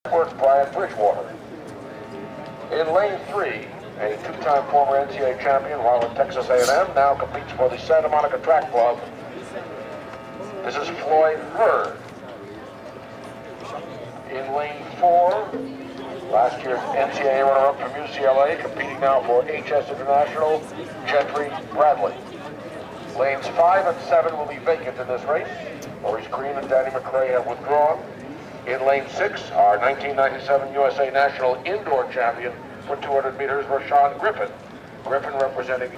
Brian Bridgewater. In lane 3, a two-time former NCAA champion while at Texas A&M, now competes for the Santa Monica Track Club. This is Floyd Hurd. In lane 4, last year's NCAA runner-up from UCLA, competing now for HS International, Gentry Bradley. Lanes 5 and 7 will be vacant in this race. Maurice Green and Danny McRae have withdrawn. In lane 6, our 1997 USA National Indoor Champion for 200 meters, Rashawn Griffin. Griffin representing...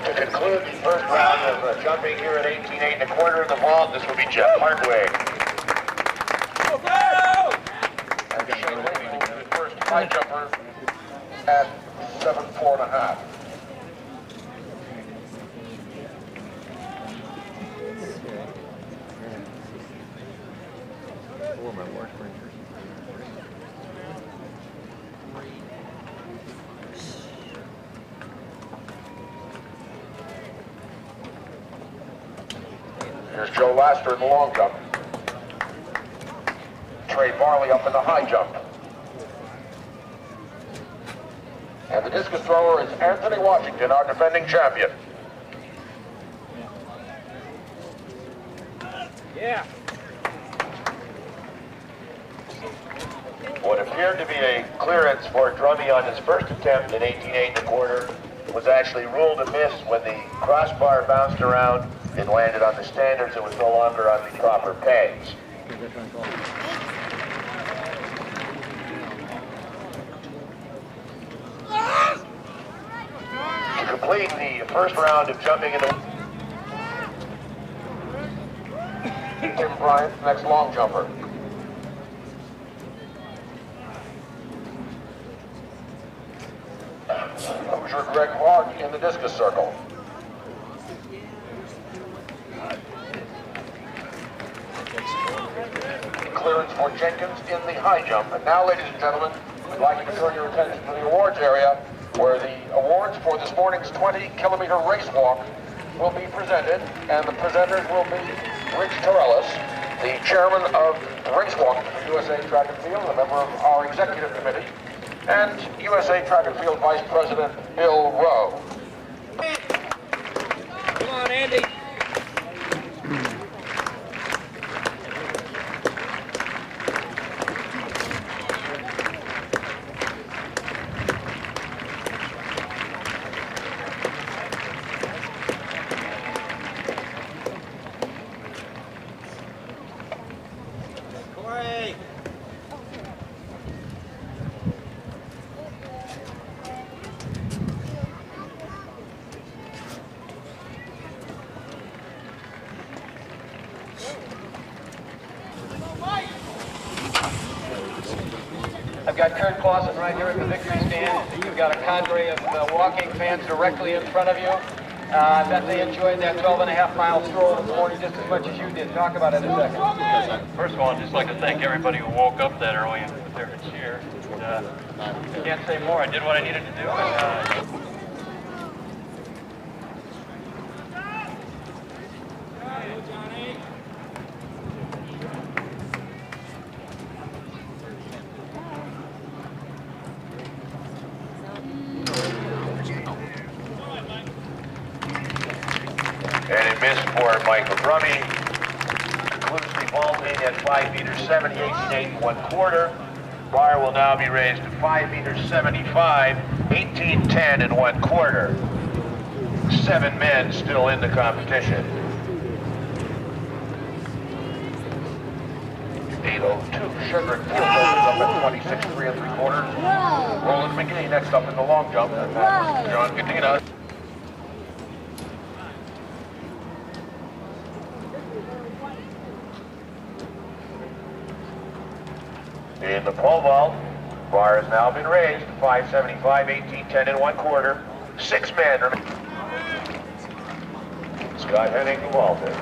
To conclude the first round of jumping here at 18.8 1/4 in the vault, this will be Jeff Hartwig. And Shane Levy will be the first high jumper at 7.4 1/2. Here's Joe Laster in the long jump. Trey Barley up in the high jump. And the discus thrower is Anthony Washington, our defending champion. Yeah. What appeared to be a clearance for Drummy on his first attempt at 18.8 1/4 was actually ruled a miss when the crossbar bounced around and landed on the standards. It was no longer on the proper pegs. To complete the first round of jumping in the... Tim Bryant, next long jumper. Hoosier Greg Hogg in the discus circle. Clearance for Jenkins in the high jump. And now, ladies and gentlemen, we'd like to turn your attention to the awards area, where the awards for this morning's 20-kilometer race walk will be presented, and the presenters will be Rich Torellis, the chairman of Race Walk for USA Track and Field, a member of our executive committee, and USA Track and Field Vice President Bill Rowe. Come on, Andy. Corey. I've got Kurt Clausen right here at the victory stand. You've got a cadre of walking fans directly in front of you. I bet they enjoyed that 12.5-mile stroll this morning just as much as you did. Talk about it a second. First of all, I'd just like to thank everybody who woke up that early and put their cheer. I can't say more. I did what I needed to do. And, And a miss for Michael Drummy. Concludes the vaulting at 5 meters 70, 18.8 1/4. Bar will now be raised to 5 meters 75, 18.10 1/4. 7 men still in the competition. 8:02. Sugar and Field opens up at 26.3 3/4. Roland McGee next up in the long jump, and John Gadina. In the pole vault, bar has now been raised to 575, 18, 10 1/4. 6 men remain. Scott Henning, the vaulter.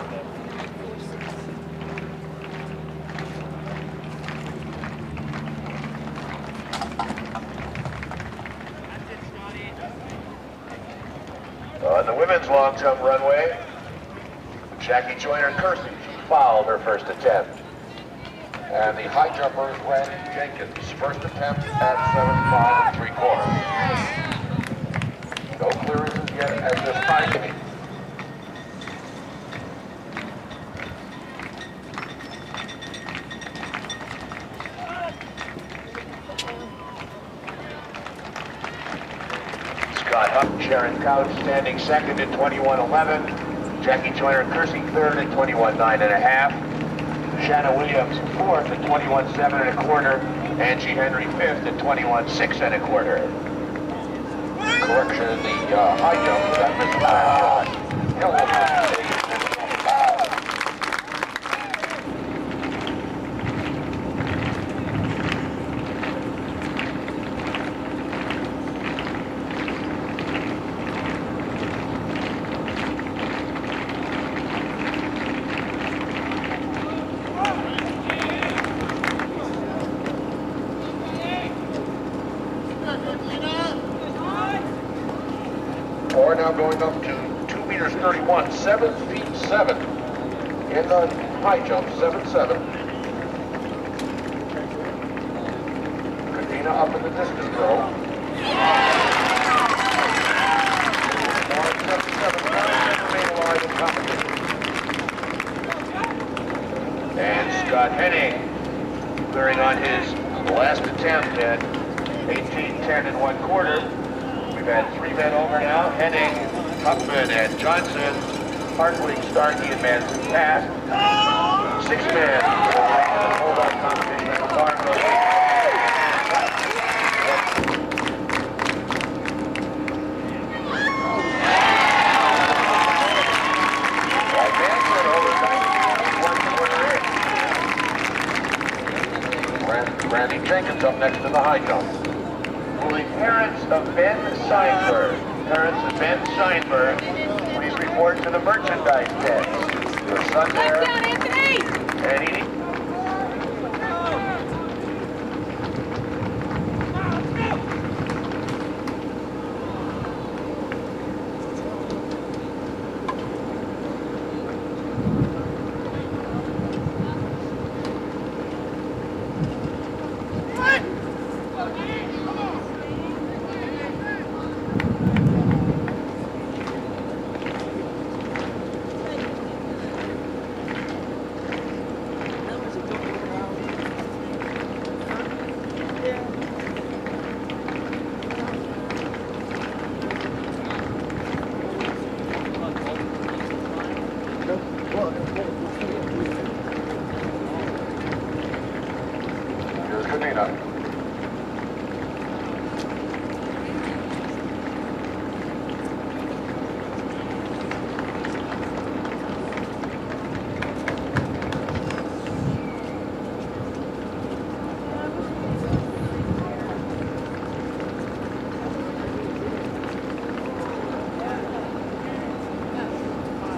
On the women's long jump runway, Jackie Joyner Kersey, she fouled her first attempt. And the high jumper is Randy Jenkins, first attempt at 7.5 3/4. No clearances yet at this time. Scott Huck, Sharon Couch standing second at 21.11. Jackie Joyner Kersey third at 21.9 1/2. Shanna Williams fourth at 21.7 1/4. Angie Henry fifth at 21.6 1/4. Correction in the high jump for that missed Hill will Or now going up to 2 meters 31, 7 feet 7 in the high jump, 7.7. Katina up in the discus throw. 177, remain alive in competition. And Scott Henning clearing on his last attempt at 18.10 1/4. We've had 3 men over now, Henning, Huckman, and Johnson. Hartwig, Starkey, and Manson passed. 6 men hold on competition at the bar. Randy Jenkins up next in the high jump. Will the parents of Ben Steinberg, please report to the merchandise desk. Your son there. And he Here's Katina.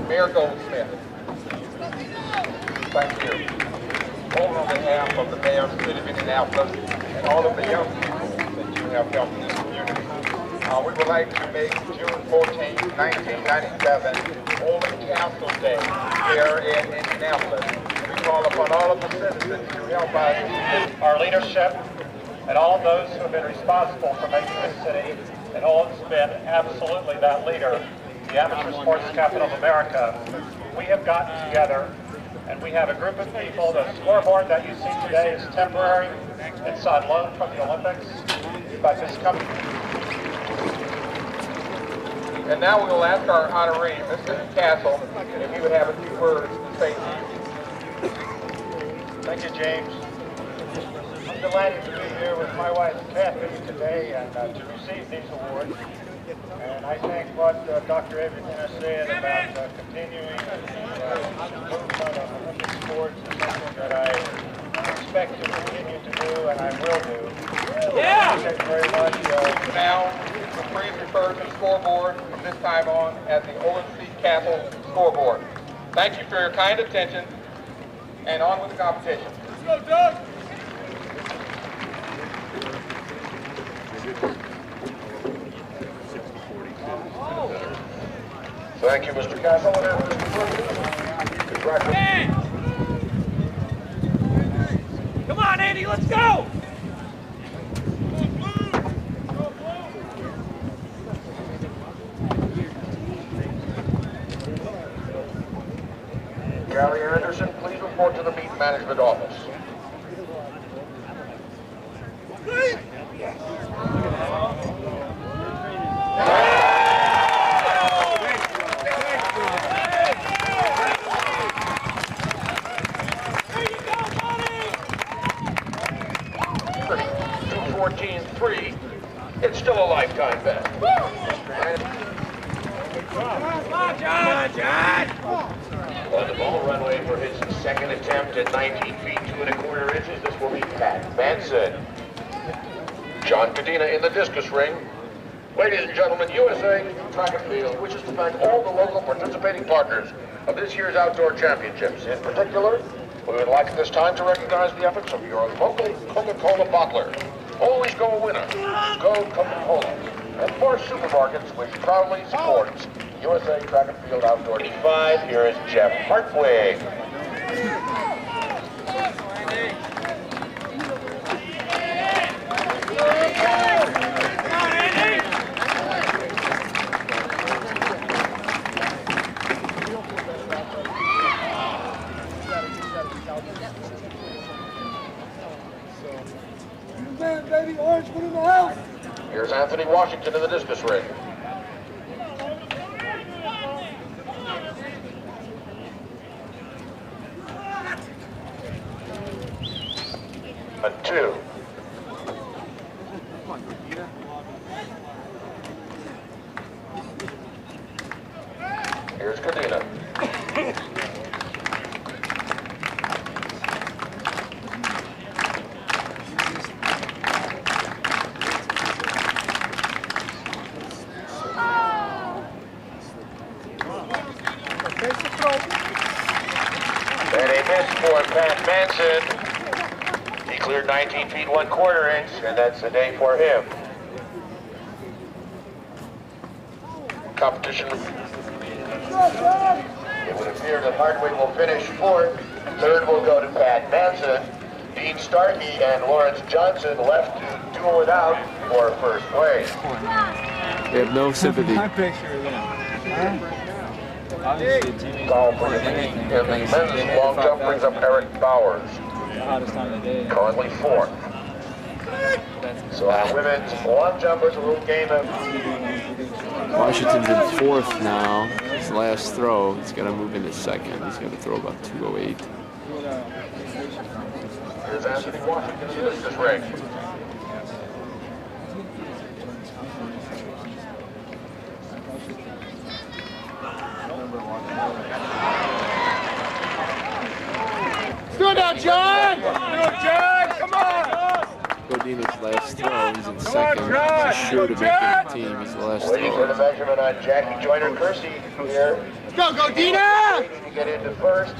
Mayor Goldsmith. Thank you. All on behalf of the mayor of the city of Indianapolis and all of the young people that you have helped in this community, we would like to make June 14, 1997, Olin Council Day here in Indianapolis. We call upon all of the citizens to help us. Our leadership and all of those who have been responsible for making this city, and Olin's been absolutely that leader, the amateur sports capital of America. We have gotten together and we have a group of people. The scoreboard that you see today is temporary. It's on loan from the Olympics, but this company. And now we will ask our honoree, Mr. Castle, if he would have a few words to say to you. Thank you, James. delighted to be here with my wife Kathy today and to receive these awards. And I think what Dr. Everything said about continuing the movement of Olympic sports is something that I expect to continue to do, and I will do. Yeah! Thank you very much. Now, please refer to the scoreboard from this time on as the OMC Castle scoreboard. Thank you for your kind attention, and on with the competition. Let's go, Doug! Thank you, Mr. Castle. Hey! Come on, Andy, let's go! Gary Anderson, please report to the meet management office. It's still a lifetime bet. Come on, John! On the ball runway for his second attempt at 19 feet 2 1/4 inches, this will be Pat Manson. John Cadena in the discus ring. Ladies and gentlemen, USA Track and Field wishes to thank all the local participating partners of this year's outdoor championships. In particular, we would like at this time to recognize the efforts of your local Coca-Cola bottler. Always go a winner. Go Coca-Cola. And for supermarkets, which proudly supports USA Track and Field Outdoor 85, here is Jeff Hartwig. Baby, orange, put in the house. Here's Anthony Washington in the discus ring. A 2. Here's Cadena. And a miss for Pat Manson. He cleared 19 feet 1/4 inch, and that's a day for him. Competition. It would appear that Hartwig will finish fourth. Third will go to Pat Manson. Dean Starkey and Lawrence Johnson left to duel it out for first place. They have no sympathy. Foul for the meet in the men's long jump brings up Eric Bowers, currently fourth. So our women's long jumpers, a little game of... Washington's in fourth now. His last throw, he's got to move into second. He's got to throw about 208. Here's Anthony Washington in this ring. Good now, John! Good, John! Come on! Godina's last throw, he's in second. He's sure to make the team. He's the last Waiting for the throw. measurement on Jackie Joyner-Kersey here. Go, Godina! 680 to get into first,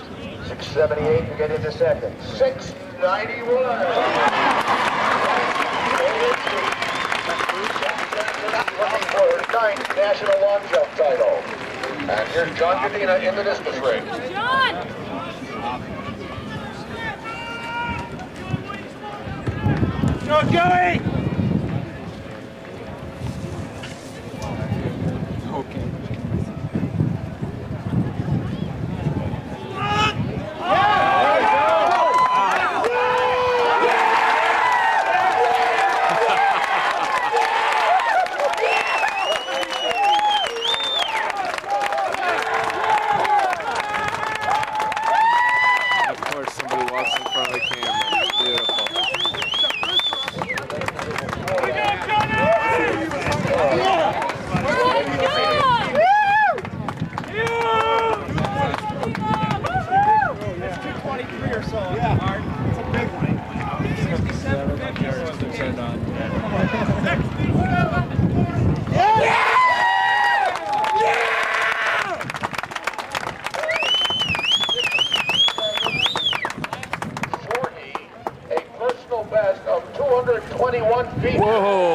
678 to get into second. 691. Looking for her 9th national long jump title. And here's John Cadena in the discus ring. John! Go, Joey! Okay. Of course, somebody walks in front of the camera. It's beautiful. 71 feet. Whoa.